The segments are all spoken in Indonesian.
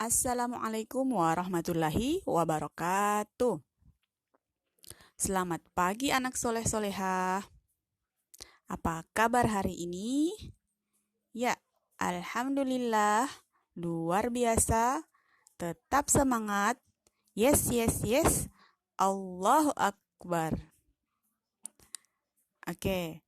Assalamualaikum warahmatullahi wabarakatuh. Selamat pagi anak soleh-solehah. Apa kabar hari ini? Ya, alhamdulillah, luar biasa. Tetap semangat. Yes, yes, yes. Allahu Akbar. Oke,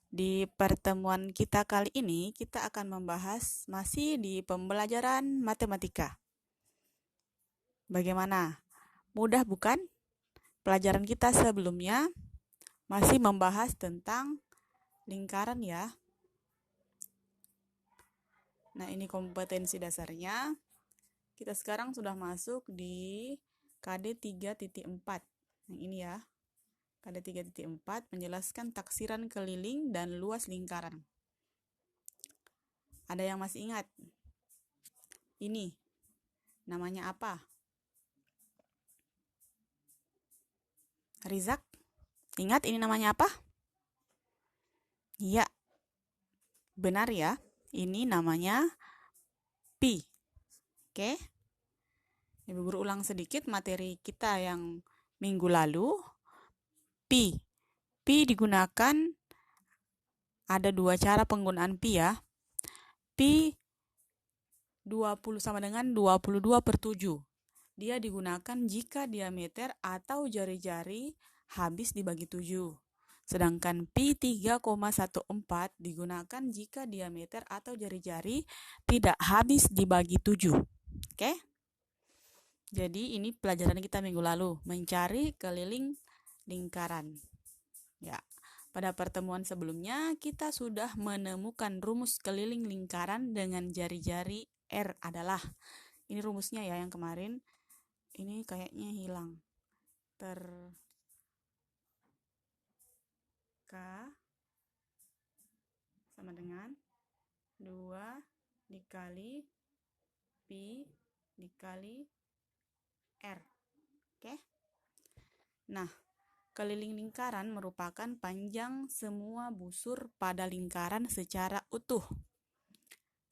di pertemuan kita kali ini kita akan membahas masih di pembelajaran matematika. Bagaimana? Mudah bukan? Pelajaran kita sebelumnya masih membahas tentang lingkaran ya. Nah, ini kompetensi dasarnya. Kita sekarang sudah masuk di KD 3.4. Yang ini ya. KD 3.4 menjelaskan taksiran keliling dan luas lingkaran. Ada yang masih ingat? Ini namanya apa? Rizak? Ingat ini namanya apa? Iya. Benar ya. Ini namanya pi. Oke. Ibu guru ulang sedikit materi kita yang minggu lalu. Pi. Pi digunakan, ada dua cara penggunaan pi ya. Pi 20 sama dengan 22/7. Dia digunakan jika diameter atau jari-jari habis dibagi 7. Sedangkan pi 3,14 digunakan jika diameter atau jari-jari tidak habis dibagi 7. Oke? Jadi ini pelajaran kita minggu lalu, mencari keliling lingkaran. Ya, pada pertemuan sebelumnya kita sudah menemukan rumus keliling lingkaran dengan jari-jari R adalah. Ini rumusnya ya yang kemarin. Ini kayaknya hilang. K sama dengan 2 dikali pi dikali R. Oke? Nah, keliling lingkaran merupakan panjang semua busur pada lingkaran secara utuh.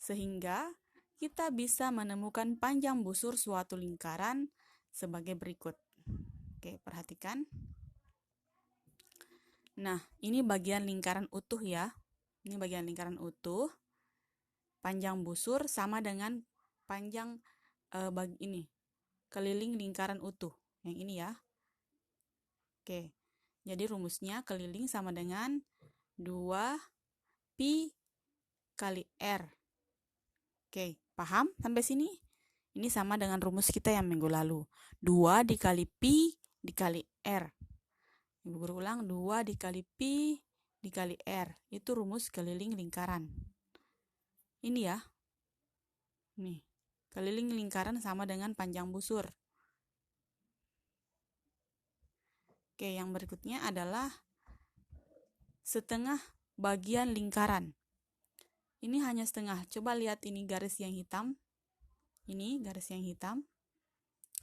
Sehingga kita bisa menemukan panjang busur suatu lingkaran sebagai berikut. Oke, perhatikan. Nah, ini bagian lingkaran utuh ya. Ini bagian lingkaran utuh. Panjang busur sama dengan panjang keliling lingkaran utuh. Yang ini ya. Oke, jadi rumusnya keliling sama dengan 2 pi kali R. Oke, paham sampai sini? Ini sama dengan rumus kita yang minggu lalu. 2 dikali pi dikali R. Ibu guru ulang, 2 dikali pi dikali R. Itu rumus keliling lingkaran. Ini ya. Nih, keliling lingkaran sama dengan panjang busur. Oke, yang berikutnya adalah setengah bagian lingkaran. Ini hanya setengah. Coba lihat ini garis yang hitam. Ini garis yang hitam.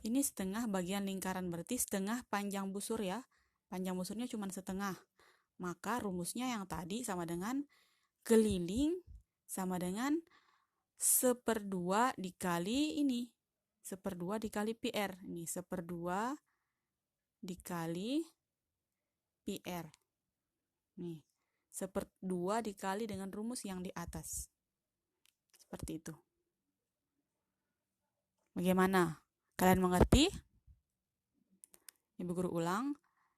Ini setengah bagian lingkaran, berarti setengah panjang busur ya. Panjang busurnya cuma setengah. Maka rumusnya yang tadi sama dengan keliling sama dengan 1/2 dikali ini. 1/2 dikali PR. Ini 1/2 dikali PR. Nih, 1/2 dikali dengan rumus yang di atas. Seperti itu. Bagaimana? Kalian mengerti? Ibu guru ulang.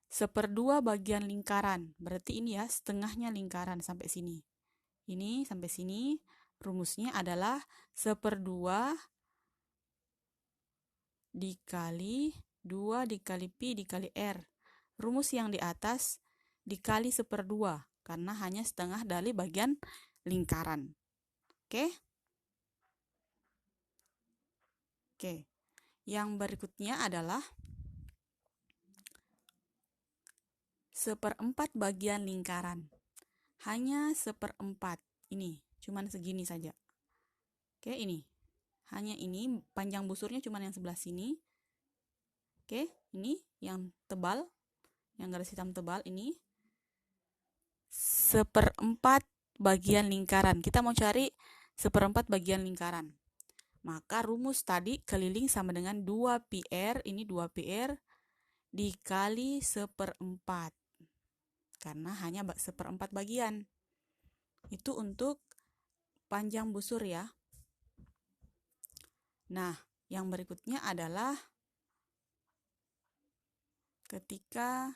1/2 bagian lingkaran. Berarti ini ya, setengahnya lingkaran sampai sini. Ini sampai sini. Rumusnya adalah 1/2 dikali 2 dikali pi dikali R. Rumus yang di atas dikali 1/2. Karena hanya setengah dari bagian lingkaran. Oke? Oke. Yang berikutnya adalah 1/4 bagian lingkaran. Hanya 1/4. Ini, cuman segini saja. Oke, ini. Hanya ini, panjang busurnya cuman yang sebelah sini. Oke, ini yang tebal, yang garis hitam tebal ini. 1/4 bagian lingkaran. Kita mau cari 1/4 bagian lingkaran. Maka rumus tadi keliling sama dengan 2πr, ini 2πr dikali 1/4. Karena hanya 1/4 bagian. Itu untuk panjang busur ya. Nah, yang berikutnya adalah ketika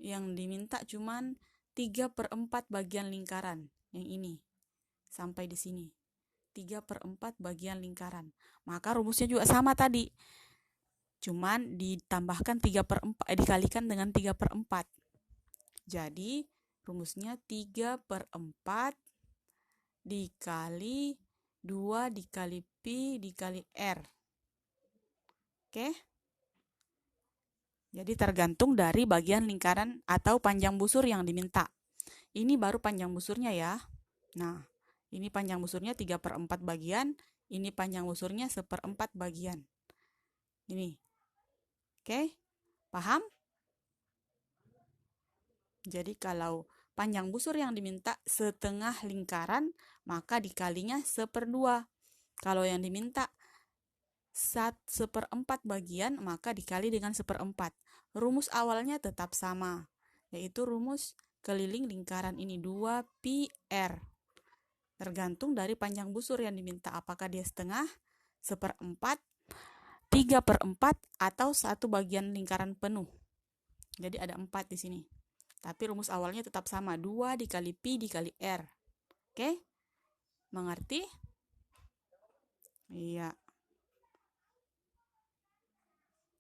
yang diminta cuman 3/4 bagian lingkaran. Yang ini. Sampai di sini. 3/4 bagian lingkaran. Maka rumusnya juga sama tadi. Cuman ditambahkan dikalikan dengan 3/4. Jadi rumusnya 3/4 dikali 2 dikali pi dikali r. Oke? Jadi tergantung dari bagian lingkaran atau panjang busur yang diminta. Ini baru panjang busurnya ya. Nah, ini panjang busurnya 3/4 bagian. Ini panjang busurnya 1/4 bagian. Ini. Oke? Paham? Jadi kalau panjang busur yang diminta setengah lingkaran, maka dikalinya 1/2. Kalau yang diminta 1/4 bagian, maka dikali dengan 1/4. Rumus awalnya tetap sama, yaitu rumus keliling lingkaran ini 2πr. Tergantung dari panjang busur yang diminta, apakah dia setengah, 1/4, 3/4, atau 1 bagian lingkaran penuh. Jadi ada 4 di sini. Tapi rumus awalnya tetap sama, 2 dikali pi dikali r. Oke? Mengerti? Iya.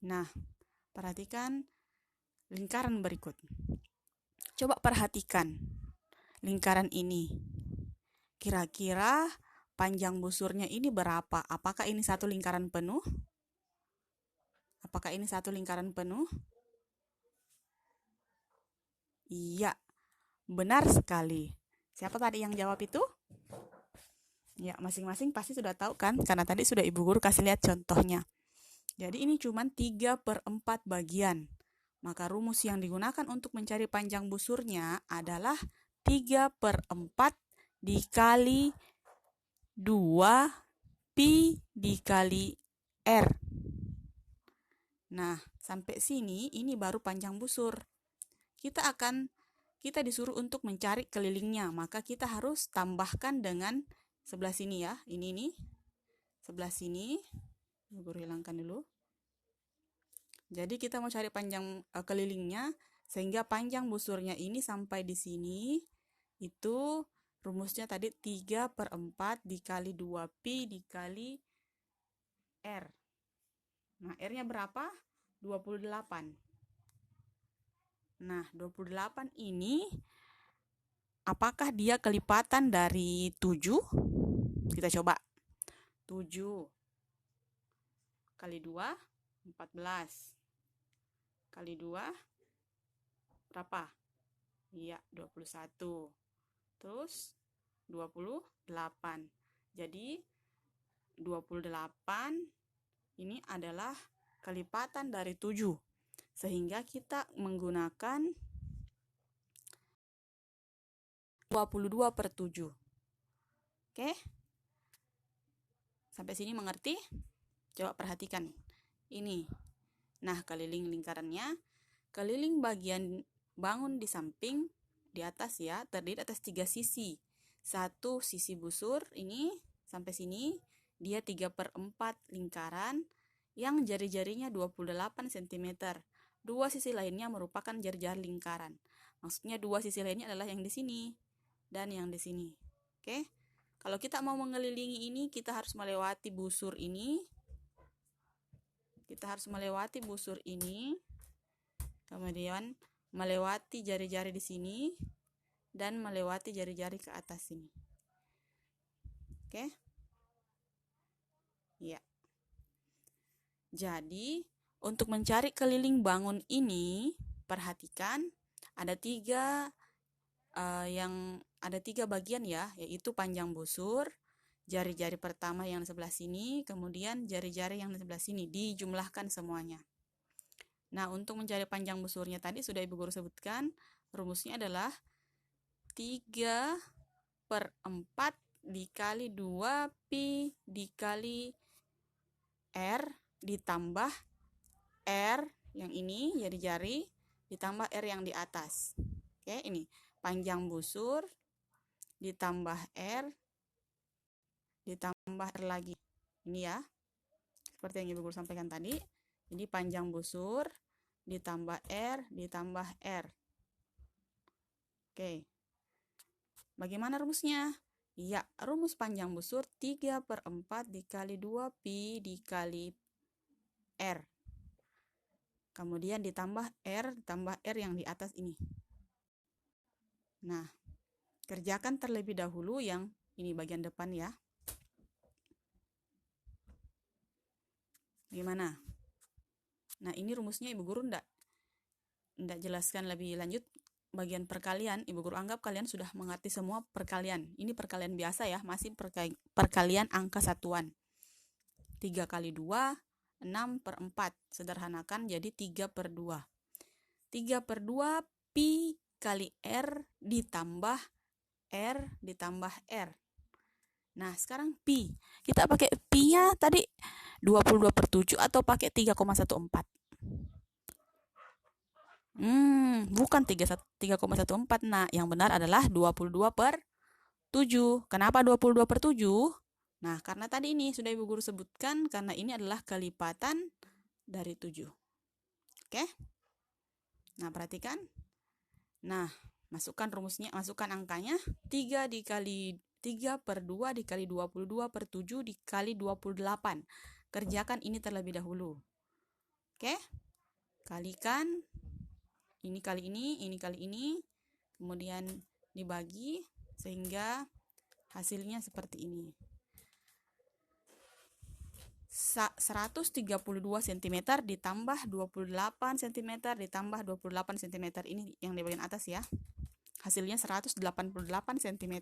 Nah, perhatikan lingkaran berikut. Coba perhatikan lingkaran ini. Kira-kira panjang busurnya ini berapa? Apakah ini satu lingkaran penuh? Apakah ini satu lingkaran penuh? Iya, benar sekali. Siapa tadi yang jawab itu? Ya, masing-masing pasti sudah tahu kan? Karena tadi sudah Ibu Guru kasih lihat contohnya. Jadi ini cuma 3/4 bagian. Maka rumus yang digunakan untuk mencari panjang busurnya adalah 3/4 dikali 2 pi dikali r. Nah, sampai sini ini baru panjang busur. Kita disuruh untuk mencari kelilingnya, maka kita harus tambahkan dengan sebelah sini ya. Ini nih. Sebelah sini. Guru hilangkan dulu. Jadi kita mau cari panjang kelilingnya, sehingga panjang busurnya ini sampai di sini. Itu rumusnya tadi 3/4 dikali 2pi dikali r. Nah, r-nya berapa? 28. Nah, 28 ini apakah dia kelipatan dari 7? Kita coba. 7 kali 2, 14. Kali 2, berapa? Iya, 21. Terus, 28. Jadi, 28 ini adalah kelipatan dari 7. Sehingga kita menggunakan 22/7. Oke? Sampai sini mengerti? Coba perhatikan. Ini. Nah, keliling lingkarannya. Keliling bagian bangun di samping, di atas ya, terdiri atas 3 sisi. Satu sisi busur, ini sampai sini, dia 3/4 lingkaran, yang jari-jarinya 28 cm. Dua sisi lainnya merupakan jari-jari lingkaran. Maksudnya dua sisi lainnya adalah yang di sini dan yang di sini. Oke? Kalau kita mau mengelilingi ini, kita harus melewati busur ini. Kita harus melewati busur ini. Kemudian melewati jari-jari di sini dan melewati jari-jari ke atas sini. Oke? Ya. Jadi, untuk mencari keliling bangun ini, perhatikan ada tiga bagian ya, yaitu panjang busur, jari-jari pertama yang di sebelah sini, kemudian jari-jari yang di sebelah sini, dijumlahkan semuanya. Nah, untuk mencari panjang busurnya tadi sudah Ibu Guru sebutkan, rumusnya adalah 3/4 dikali 2 pi dikali R ditambah R yang ini jari-jari ditambah R yang di atas. Oke, ini panjang busur ditambah R ditambah R lagi. Ini ya, seperti yang Ibu Guru sampaikan tadi. Jadi panjang busur ditambah R ditambah R. Oke. Bagaimana rumusnya? Ya, rumus panjang busur 3/4 dikali 2 pi dikali R. Kemudian ditambah R yang di atas ini. Nah, kerjakan terlebih dahulu yang ini bagian depan ya. Gimana? Nah, ini rumusnya Ibu Guru ndak jelaskan lebih lanjut bagian perkalian. Ibu Guru anggap kalian sudah mengerti semua perkalian. Ini perkalian biasa ya, masih perkalian angka satuan. 3 kali 2, 6/4. Sederhanakan jadi 3/2. 3/2 pi kali R ditambah R. Nah, sekarang pi. Kita pakai pi-nya tadi 22/7 atau pakai 3,14? Bukan 3,14. Nah, yang benar adalah 22/7. Kenapa 22/7? Nah, karena tadi ini sudah Ibu Guru sebutkan, karena ini adalah kelipatan dari 7. Oke? Nah, perhatikan. Nah, masukkan rumusnya, masukkan angkanya. 3/2 dikali 22/7 dikali 28. Kerjakan ini terlebih dahulu. Oke? Kalikan. Ini kali ini. Kemudian dibagi sehingga hasilnya seperti ini. 132 cm ditambah 28 cm ditambah 28 cm. Ini yang di bagian atas ya. Hasilnya 188 cm.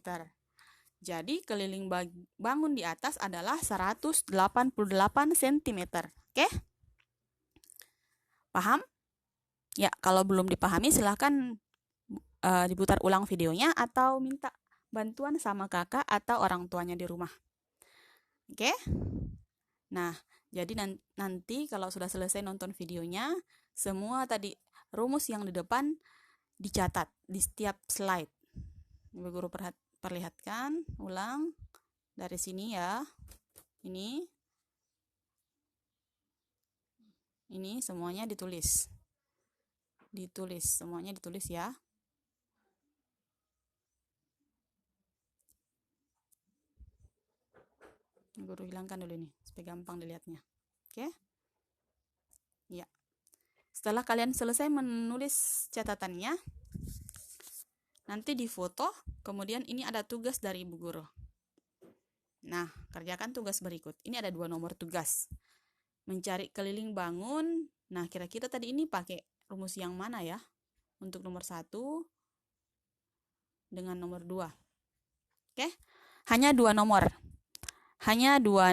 Jadi keliling bangun di atas adalah 188 cm. Oke? Paham? Ya, kalau belum dipahami silahkan diputar ulang videonya atau minta bantuan sama kakak atau orang tuanya di rumah. Oke? Nah, jadi nanti kalau sudah selesai nonton videonya, semua tadi rumus yang di depan dicatat di setiap slide. Ibu Guru perlihatkan ulang dari sini ya. Ini semuanya ditulis. Semuanya ditulis ya. Guru hilangkan dulu ini supaya gampang dilihatnya. Oke? Ya. Setelah kalian selesai menulis catatannya, nanti difoto, kemudian ini ada tugas dari Ibu Guru. Nah, kerjakan tugas berikut. Ini ada 2 nomor tugas. Mencari keliling bangun. Nah, kira-kira tadi ini pakai rumus yang mana ya? Untuk nomor 1 dengan nomor 2. Oke? Hanya 2 nomor. Hanya dua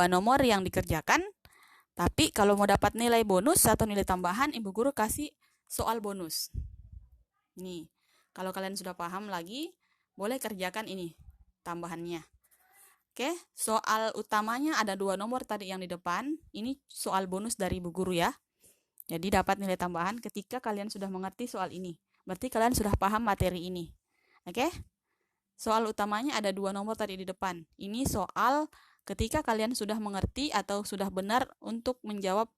nomor yang dikerjakan. Tapi kalau mau dapat nilai bonus atau nilai tambahan, Ibu Guru kasih soal bonus. Nih, kalau kalian sudah paham lagi, boleh kerjakan ini tambahannya. Oke, soal utamanya ada 2 nomor tadi yang di depan. Ini soal bonus dari Ibu Guru ya. Jadi dapat nilai tambahan ketika kalian sudah mengerti soal ini. Berarti kalian sudah paham materi ini. Oke? Soal utamanya ada 2 nomor tadi di depan. Ini soal ketika kalian sudah mengerti atau sudah benar untuk menjawab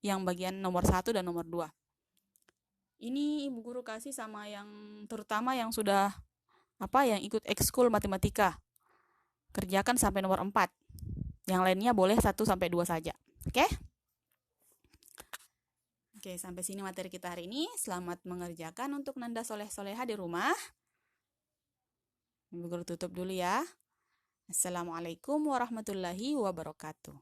yang bagian nomor 1 dan nomor 2. Ini Ibu Guru kasih sama yang terutama yang sudah yang ikut ekskul matematika. Kerjakan sampai nomor 4. Yang lainnya boleh 1 sampai 2 saja. Oke? Oke, sampai sini materi kita hari ini. Selamat mengerjakan untuk Nanda soleh-soleha di rumah. Ibu Guru tutup dulu ya. Assalamualaikum warahmatullahi wabarakatuh.